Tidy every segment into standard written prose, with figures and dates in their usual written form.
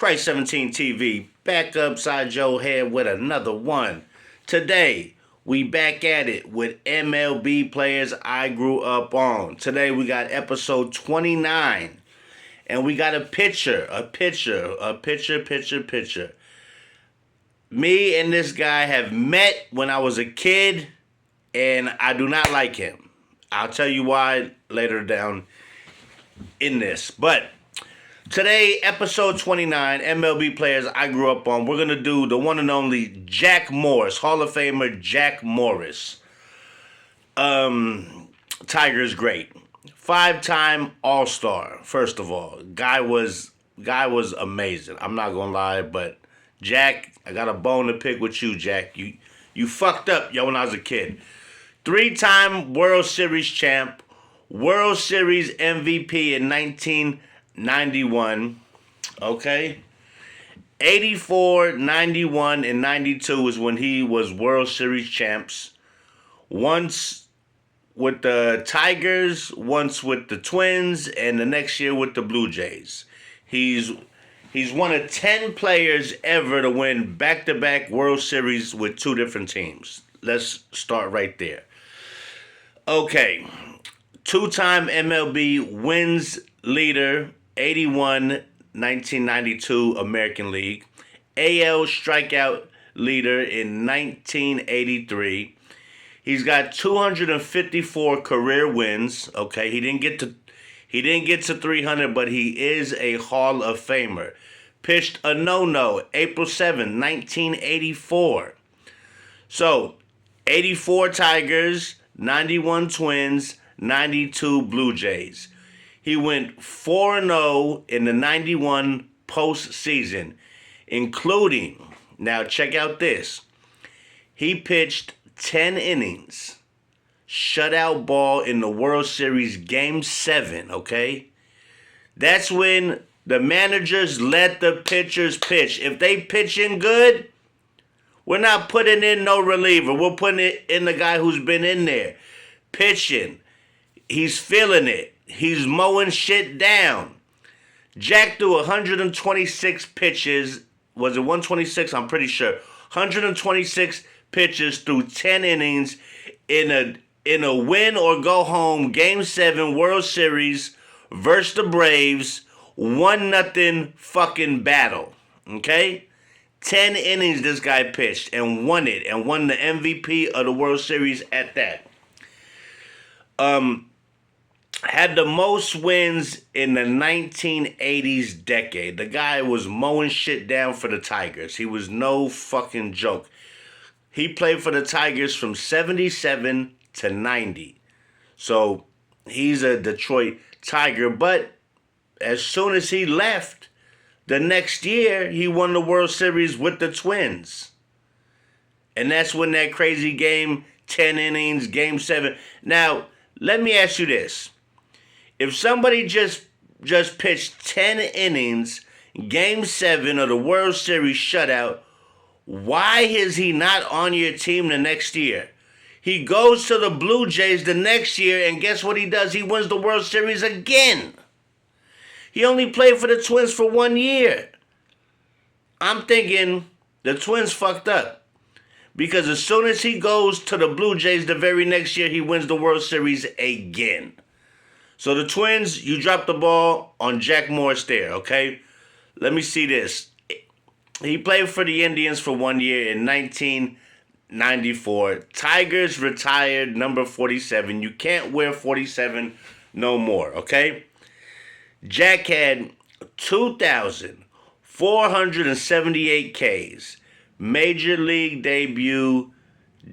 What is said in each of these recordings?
Christ 17 TV, back upside your head with another one. Today, we back at it with MLB players I grew up on. Today, we got episode 29. And we got a picture. Me and this guy have met when I was a kid, and I do not like him. I'll tell you why later down in this. But today, episode 29, MLB players I grew up on. We're going to do the one and only Jack Morris, Hall of Famer Jack Morris. Tiger's great. 5-time All-Star, first of all. Guy was amazing. I'm not going to lie, but Jack, I got a bone to pick with you, Jack. You fucked up, when I was a kid. 3-time World Series champ, World Series MVP in 1991, okay? 84, 91, and 92 is when he was World Series champs. Once with the Tigers, once with the Twins, and the next year with the Blue Jays. He's one of 10 players ever to win back-to-back World Series with 2 different teams. Let's start right there. Okay, 2-time MLB wins leader, 81, 1992 American League. AL strikeout leader in 1983. He's got 254 career wins. Okay, he didn't get to 300, but he is a Hall of Famer. Pitched a no-no April 7, 1984. So, 84 Tigers, 91 Twins, 92 Blue Jays. He went 4-0 in the 91 postseason, including, now check out this, he pitched 10 innings, shutout ball in the World Series Game 7, okay? That's when the managers let the pitchers pitch. If they pitch in good, we're not putting in no reliever. We're putting it in the guy who's been in there, pitching. He's feeling it. He's mowing shit down. Jack threw 126 pitches. Was it 126? I'm pretty sure. 126 pitches through 10 innings in a win or go home Game 7 World Series versus the Braves 1-0 fucking battle. Okay? 10 innings this guy pitched and won it and won the MVP of the World Series at that. Had the most wins in the 1980s decade. The guy was mowing shit down for the Tigers. He was no fucking joke. He played for the Tigers from 77 to 90. So, he's a Detroit Tiger. But as soon as he left, the next year, he won the World Series with the Twins. And that's when that crazy game, 10 innings, Game 7. Now, let me ask you this. If somebody just pitched 10 innings, Game 7 of the World Series shutout, why is he not on your team the next year? He goes to the Blue Jays the next year, and guess what he does? He wins the World Series again. He only played for the Twins for 1 year. I'm thinking the Twins fucked up. Because as soon as he goes to the Blue Jays the very next year, he wins the World Series again. So the Twins, you dropped the ball on Jack Morris there, okay? Let me see this. He played for the Indians for 1 year in 1994. Tigers retired number 47. You can't wear 47 no more, okay? Jack had 2,478 Ks. Major League debut,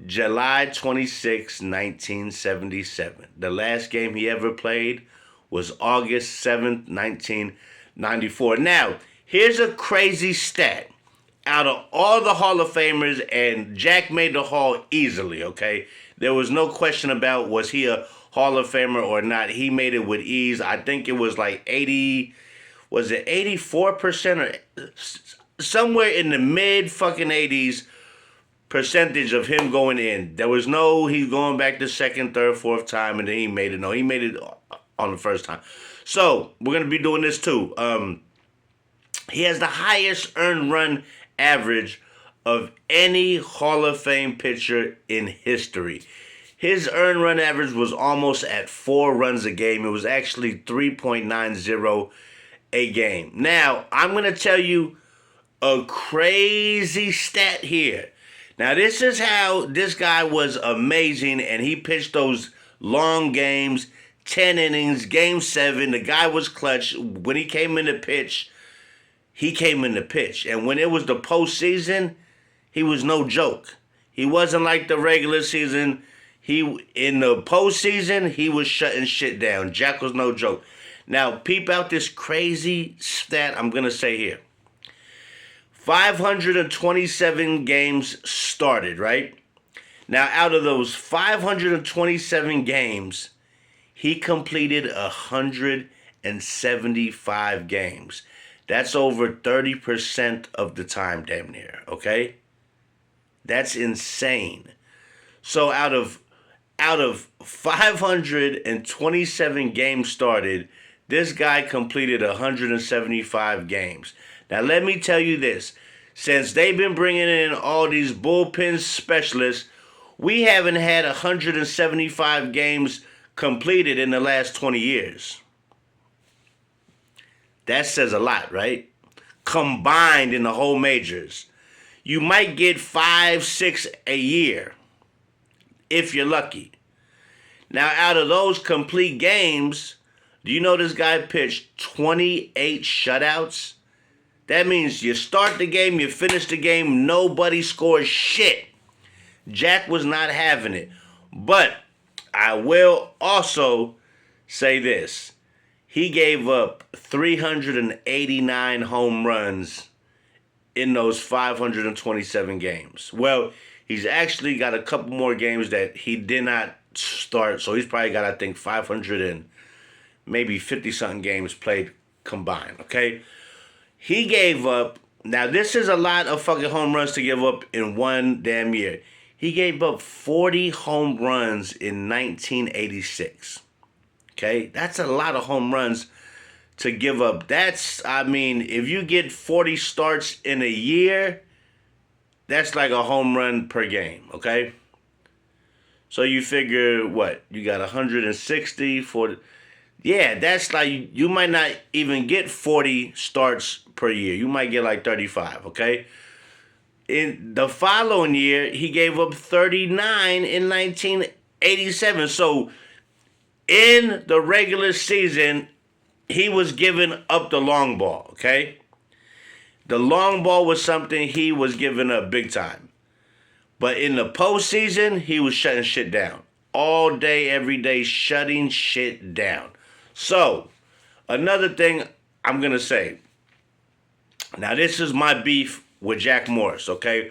July 26, 1977. The last game he ever played was August 7th, 1994. Now, here's a crazy stat. Out of all the Hall of Famers, and Jack made the Hall easily, okay? There was no question about was he a Hall of Famer or not. He made it with ease. I think it was like 84% or somewhere in the mid fucking 80s percentage of him going in. There was no, he's going back the second, third, fourth time, and then he made it. No, he made it on the first time. So, we're going to be doing this too. He has the highest earned run average of any Hall of Fame pitcher in history. His earned run average was almost at 4 runs a game. It was actually 3.90 a game. Now, I'm going to tell you a crazy stat here. Now, this is how this guy was amazing, and he pitched those long games, 10 innings, game 7. The guy was clutch. When he came in to pitch, he came in to pitch. And when it was the postseason, he was no joke. He wasn't like the regular season. In the postseason, he was shutting shit down. Jack was no joke. Now, peep out this crazy stat I'm going to say here. 527 games started, right? Now, out of those 527 games, he completed 175 games. That's over 30% of the time, damn near, okay? That's insane. So out of 527 games started, this guy completed 175 games. Now, let me tell you this. Since they've been bringing in all these bullpen specialists, we haven't had 175 games completed in the last 20 years. That says a lot, right? Combined in the whole majors. You might get 5, 6 a year, if you're lucky. Now, out of those complete games, do you know this guy pitched 28 shutouts? That means you start the game, you finish the game, nobody scores shit. Jack was not having it. But I will also say this. He gave up 389 home runs in those 527 games. Well, he's actually got a couple more games that he did not start, so he's probably got, I think, 500 and maybe 50-something games played combined, okay? He gave up, now this is a lot of fucking home runs to give up in one damn year. He gave up 40 home runs in 1986. Okay? That's a lot of home runs to give up. That's, I mean, if you get 40 starts in a year, that's like a home run per game, okay? So you figure, what? You got 160 for... Yeah, that's like, you might not even get 40 starts per year. You might get like 35, okay? In the following year, he gave up 39 in 1987. So in the regular season, he was giving up the long ball, okay? The long ball was something he was giving up big time. But in the postseason, he was shutting shit down. All day, every day, shutting shit down. So, another thing I'm going to say. Now, this is my beef with Jack Morris, okay?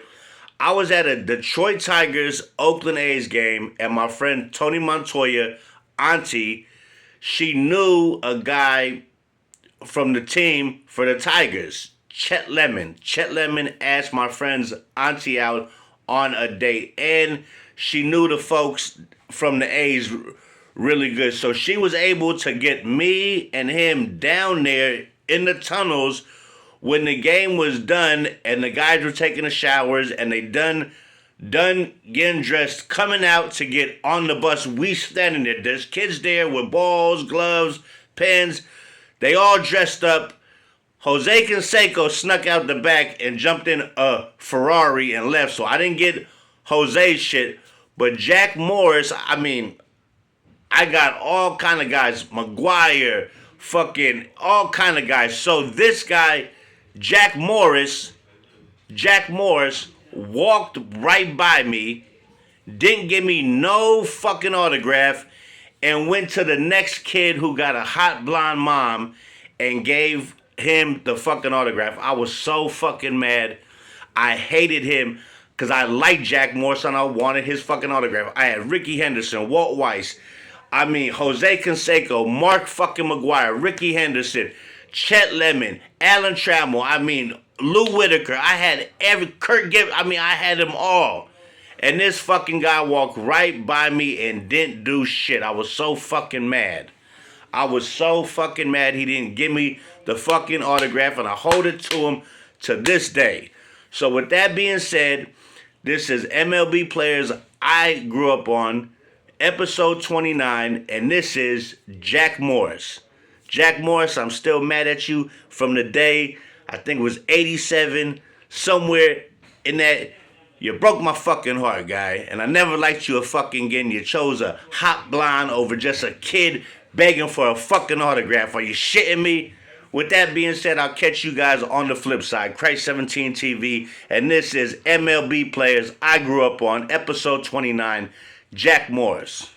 I was at a Detroit Tigers Oakland A's game, and my friend Tony Montoya, auntie, she knew a guy from the team for the Tigers, Chet Lemon. Chet Lemon asked my friend's auntie out on a date, and she knew the folks from the A's really good. So she was able to get me and him down there in the tunnels when the game was done and the guys were taking the showers and they done getting dressed, coming out to get on the bus. We standing there. There's kids there with balls, gloves, pens. They all dressed up. Jose Canseco snuck out the back and jumped in a Ferrari and left. So I didn't get Jose's shit. But Jack Morris, I mean, I got all kind of guys. McGuire, fucking all kind of guys. So this guy, Jack Morris walked right by me, didn't give me no fucking autograph, and went to the next kid who got a hot blonde mom and gave him the fucking autograph. I was so fucking mad. I hated him because I liked Jack Morris and I wanted his fucking autograph. I had Ricky Henderson, Walt Weiss, I mean, Jose Canseco, Mark fucking McGuire, Ricky Henderson, Chet Lemon, Alan Trammell, I mean, Lou Whitaker. I had Kurt Gibb. I mean, I had them all. And this fucking guy walked right by me and didn't do shit. I was so fucking mad. I was so fucking mad he didn't give me the fucking autograph, and I hold it to him to this day. So with that being said, this is MLB Players I Grew Up On, episode 29, and this is Jack Morris. Jack Morris, I'm still mad at you from the day, I think it was 87, somewhere in that, you broke my fucking heart, guy. And I never liked you a fucking again. You chose a hot blonde over just a kid begging for a fucking autograph. Are you shitting me? With that being said, I'll catch you guys on the flip side. Christ 17 TV, and this is MLB Players I Grew Up On, episode 29, Jack Morris.